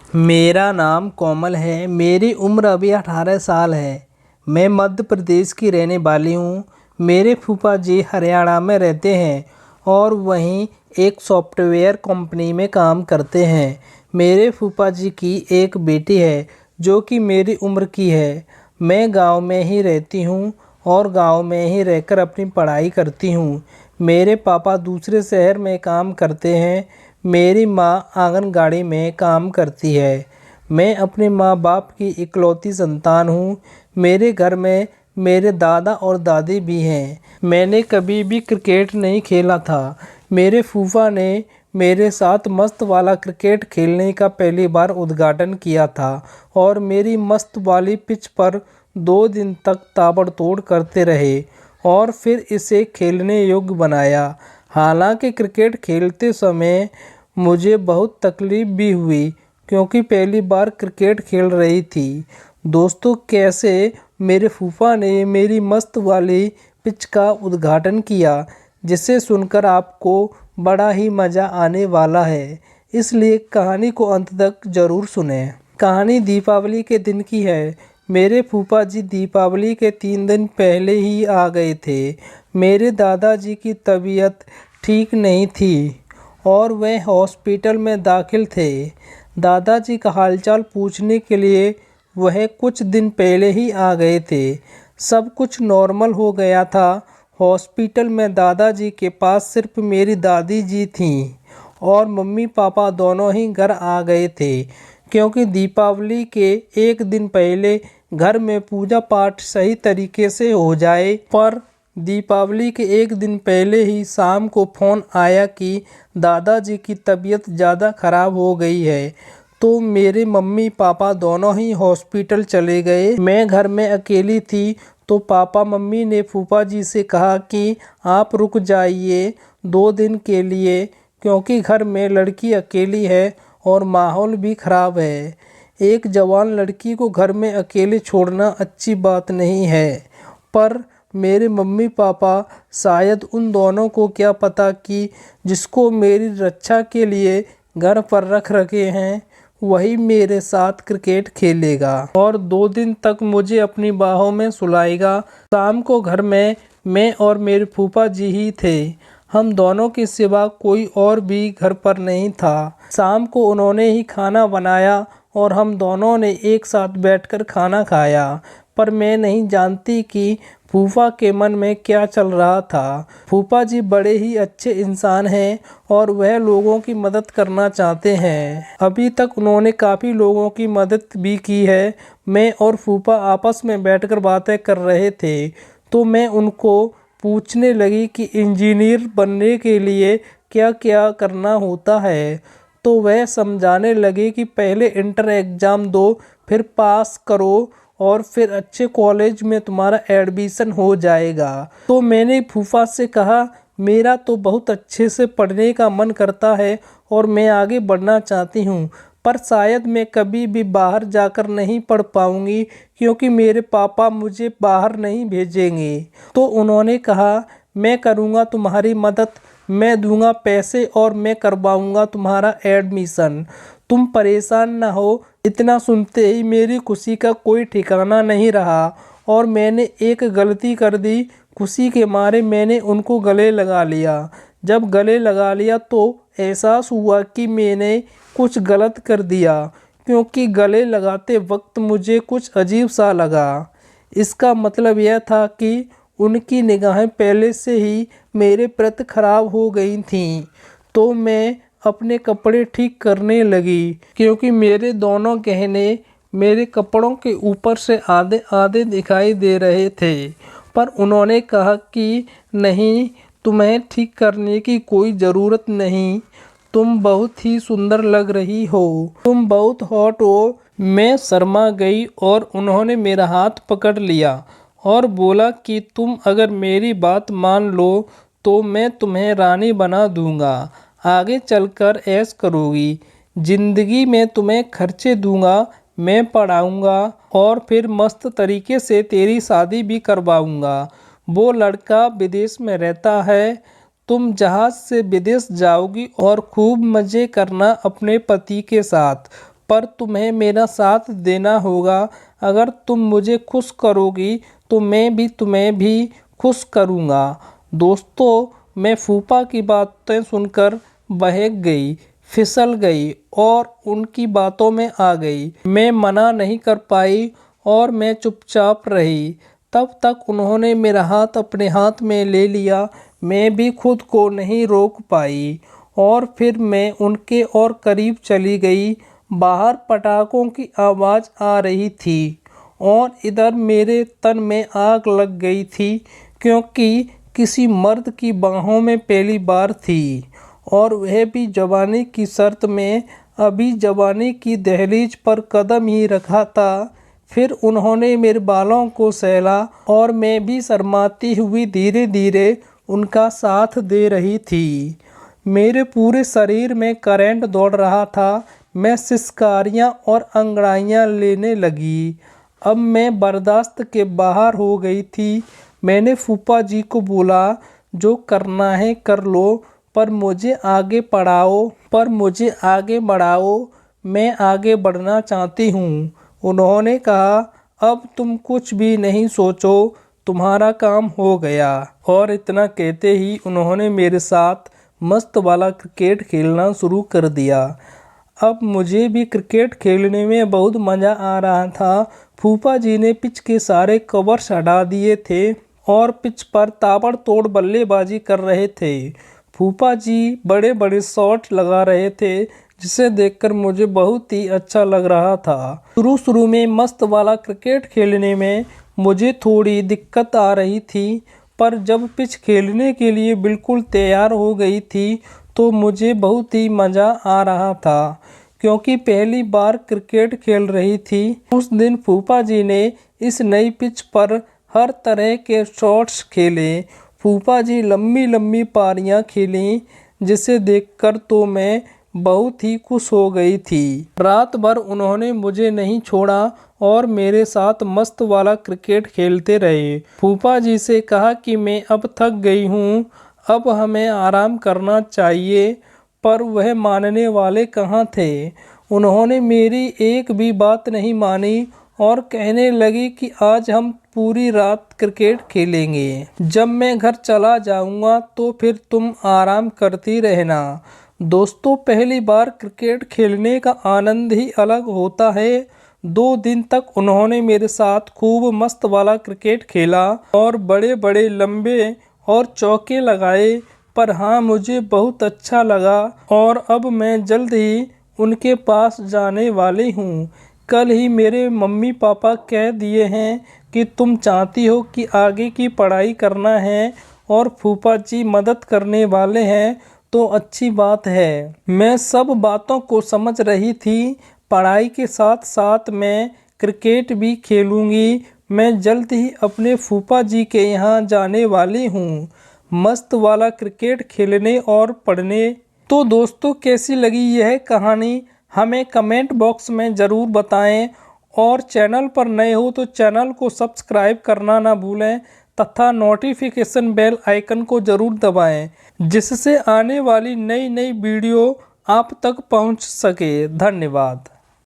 मेरा नाम कोमल है। मेरी उम्र अभी 18 साल है। मैं मध्य प्रदेश की रहने वाली हूँ। मेरे फूफा जी हरियाणा में रहते हैं और वहीं एक सॉफ्टवेयर कंपनी में काम करते हैं। मेरे फूफा जी की एक बेटी है जो कि मेरी उम्र की है। मैं गांव में ही रहती हूँ और गांव में ही रहकर अपनी पढ़ाई करती हूँ। मेरे पापा दूसरे शहर में काम करते हैं। मेरी माँ आंगनबाड़ी में काम करती है। मैं अपने माँ बाप की इकलौती संतान हूँ। मेरे घर में मेरे दादा और दादी भी हैं। मैंने कभी भी क्रिकेट नहीं खेला था। मेरे फूफा ने मेरे साथ मस्त वाला क्रिकेट खेलने का पहली बार उद्घाटन किया था और मेरी मस्त वाली पिच पर 2 दिन तक ताबड़तोड़ करते रहे और फिर इसे खेलने योग्य बनाया। हालांकि क्रिकेट खेलते समय मुझे बहुत तकलीफ़ भी हुई क्योंकि पहली बार क्रिकेट खेल रही थी। दोस्तों, कैसे मेरे फूफा ने मेरी मस्त वाली पिच का उद्घाटन किया, जिसे सुनकर आपको बड़ा ही मज़ा आने वाला है। इसलिए कहानी को अंत तक ज़रूर सुनें। कहानी दीपावली के दिन की है। मेरे फूफा जी दीपावली के 3 दिन पहले ही आ गए थे। मेरे दादाजी की तबीयत ठीक नहीं थी और वह हॉस्पिटल में दाखिल थे। दादाजी का हालचाल पूछने के लिए वह कुछ दिन पहले ही आ गए थे। सब कुछ नॉर्मल हो गया था। हॉस्पिटल में दादाजी के पास सिर्फ मेरी दादी जी थीं और मम्मी पापा दोनों ही घर आ गए थे क्योंकि दीपावली के 1 दिन पहले घर में पूजा पाठ सही तरीके से हो जाए। पर दीपावली के 1 दिन पहले ही शाम को फ़ोन आया कि दादाजी की तबीयत ज़्यादा ख़राब हो गई है, तो मेरे मम्मी पापा दोनों ही हॉस्पिटल चले गए। मैं घर में अकेली थी तो पापा मम्मी ने फूफा जी से कहा कि आप रुक जाइए 2 दिन के लिए क्योंकि घर में लड़की अकेली है और माहौल भी ख़राब है। एक जवान लड़की को घर में अकेले छोड़ना अच्छी बात नहीं है। पर मेरे मम्मी पापा शायद उन दोनों को क्या पता कि जिसको मेरी रक्षा के लिए घर पर रख रखे हैं वही मेरे साथ क्रिकेट खेलेगा और 2 दिन तक मुझे अपनी बाहों में सुलाएगा। शाम को घर में मैं और मेरे फूफा जी ही थे। हम दोनों के सिवा कोई और भी घर पर नहीं था। शाम को उन्होंने ही खाना बनाया और हम दोनों ने एक साथ बैठकर खाना खाया। पर मैं नहीं जानती कि फूफा के मन में क्या चल रहा था। फूफा जी बड़े ही अच्छे इंसान हैं और वह लोगों की मदद करना चाहते हैं। अभी तक उन्होंने काफ़ी लोगों की मदद भी की है। मैं और फूफा आपस में बैठकर बातें कर रहे थे तो मैं उनको पूछने लगी कि इंजीनियर बनने के लिए क्या क्या करना होता है, तो वह समझाने लगे कि पहले इंटर एग्ज़ाम दो, फिर पास करो और फिर अच्छे कॉलेज में तुम्हारा एडमिशन हो जाएगा। तो मैंने फूफा से कहा, मेरा तो बहुत अच्छे से पढ़ने का मन करता है और मैं आगे बढ़ना चाहती हूँ, पर शायद मैं कभी भी बाहर जाकर नहीं पढ़ पाऊँगी क्योंकि मेरे पापा मुझे बाहर नहीं भेजेंगे। तो उन्होंने कहा, मैं करूँगा तुम्हारी मदद, मैं दूंगा पैसे और मैं करवाऊँगा तुम्हारा एडमिशन। तुम परेशान ना हो। इतना सुनते ही मेरी खुशी का कोई ठिकाना नहीं रहा और मैंने एक गलती कर दी। खुशी के मारे मैंने उनको गले लगा लिया। जब गले लगा लिया तो एहसास हुआ कि मैंने कुछ गलत कर दिया क्योंकि गले लगाते वक्त मुझे कुछ अजीब सा लगा। इसका मतलब यह था कि उनकी निगाहें पहले से ही मेरे प्रति खराब हो गई थीं। तो मैं अपने कपड़े ठीक करने लगी क्योंकि मेरे दोनों गहने मेरे कपड़ों के ऊपर से आधे आधे दिखाई दे रहे थे। पर उन्होंने कहा कि नहीं, तुम्हें ठीक करने की कोई ज़रूरत नहीं, तुम बहुत ही सुंदर लग रही हो, तुम बहुत हॉट हो। मैं शर्मा गई और उन्होंने मेरा हाथ पकड़ लिया और बोला कि तुम अगर मेरी बात मान लो तो मैं तुम्हें रानी बना दूंगा। आगे चलकर ऐश करोगी, ज़िंदगी में तुम्हें खर्चे दूंगा, मैं पढ़ाऊंगा और फिर मस्त तरीके से तेरी शादी भी करवाऊंगा। वो लड़का विदेश में रहता है, तुम जहाज़ से विदेश जाओगी और खूब मज़े करना अपने पति के साथ। पर तुम्हें मेरा साथ देना होगा। अगर तुम मुझे खुश करोगी तो मैं भी तुम्हें भी खुश करूँगा। दोस्तों, मैं फूफा की बातें सुनकर बहक गई, फिसल गई और उनकी बातों में आ गई। मैं मना नहीं कर पाई और मैं चुपचाप रही। तब तक उन्होंने मेरा हाथ अपने हाथ में ले लिया। मैं भी खुद को नहीं रोक पाई और फिर मैं उनके और करीब चली गई। बाहर पटाखों की आवाज़ आ रही थी और इधर मेरे तन में आग लग गई थी, क्योंकि किसी मर्द की बाहों में पहली बार थी और वह भी जवानी की शर्त में। अभी जवानी की दहलीज पर कदम ही रखा था, फिर उन्होंने मेरे बालों को सहला और मैं भी शर्माती हुई धीरे धीरे उनका साथ दे रही थी। मेरे पूरे शरीर में करंट दौड़ रहा था। मैं सिसकारियाँ और अंगड़ाइयाँ लेने लगी। अब मैं बर्दाश्त के बाहर हो गई थी। मैंने फूफा जी को बोला, जो करना है कर लो, पर मुझे आगे बढ़ाओ। मैं आगे बढ़ना चाहती हूँ। उन्होंने कहा, अब तुम कुछ भी नहीं सोचो, तुम्हारा काम हो गया। और इतना कहते ही उन्होंने मेरे साथ मस्त वाला क्रिकेट खेलना शुरू कर दिया। अब मुझे भी क्रिकेट खेलने में बहुत मज़ा आ रहा था। फूफा जी ने पिच के सारे कवर्स हटा दिए थे और पिच पर ताबड़तोड़ बल्लेबाजी कर रहे थे। फूफा जी बड़े बड़े शॉट लगा रहे थे, जिसे देखकर मुझे बहुत ही अच्छा लग रहा था। शुरू में मस्त वाला क्रिकेट खेलने में मुझे थोड़ी दिक्कत आ रही थी, पर जब पिच खेलने के लिए बिल्कुल तैयार हो गई थी तो मुझे बहुत ही मज़ा आ रहा था, क्योंकि पहली बार क्रिकेट खेल रही थी। उस दिन फूफा जी ने इस नई पिच पर हर तरह के शॉट्स खेले। फूफा जी लंबी लंबी पारियां खेलीं, जिसे देखकर तो मैं बहुत ही खुश हो गई थी। रात भर उन्होंने मुझे नहीं छोड़ा और मेरे साथ मस्त वाला क्रिकेट खेलते रहे। फूफा जी से कहा कि मैं अब थक गई हूँ, अब हमें आराम करना चाहिए, पर वह मानने वाले कहाँ थे। उन्होंने मेरी एक भी बात नहीं मानी और कहने लगी कि आज हम पूरी रात क्रिकेट खेलेंगे। जब मैं घर चला जाऊंगा तो फिर तुम आराम करती रहना। दोस्तों, पहली बार क्रिकेट खेलने का आनंद ही अलग होता है। 2 दिन तक उन्होंने मेरे साथ खूब मस्त वाला क्रिकेट खेला और बड़े बड़े लंबे और चौके लगाए। पर हाँ, मुझे बहुत अच्छा लगा और अब मैं जल्द ही उनके पास जाने वाली हूँ। कल ही मेरे मम्मी पापा कह दिए हैं कि तुम चाहती हो कि आगे की पढ़ाई करना है और फूफा जी मदद करने वाले हैं, तो अच्छी बात है। मैं सब बातों को समझ रही थी। पढ़ाई के साथ साथ मैं क्रिकेट भी खेलूंगी। मैं जल्द ही अपने फूफा जी के यहाँ जाने वाली हूँ, मस्त वाला क्रिकेट खेलने और पढ़ने। तो दोस्तों, कैसी लगी यह कहानी हमें कमेंट बॉक्स में ज़रूर बताएं और चैनल पर नए हो तो चैनल को सब्सक्राइब करना ना भूलें तथा नोटिफिकेशन बेल आइकन को ज़रूर दबाएं, जिससे आने वाली नई नई वीडियो आप तक पहुंच सके। धन्यवाद।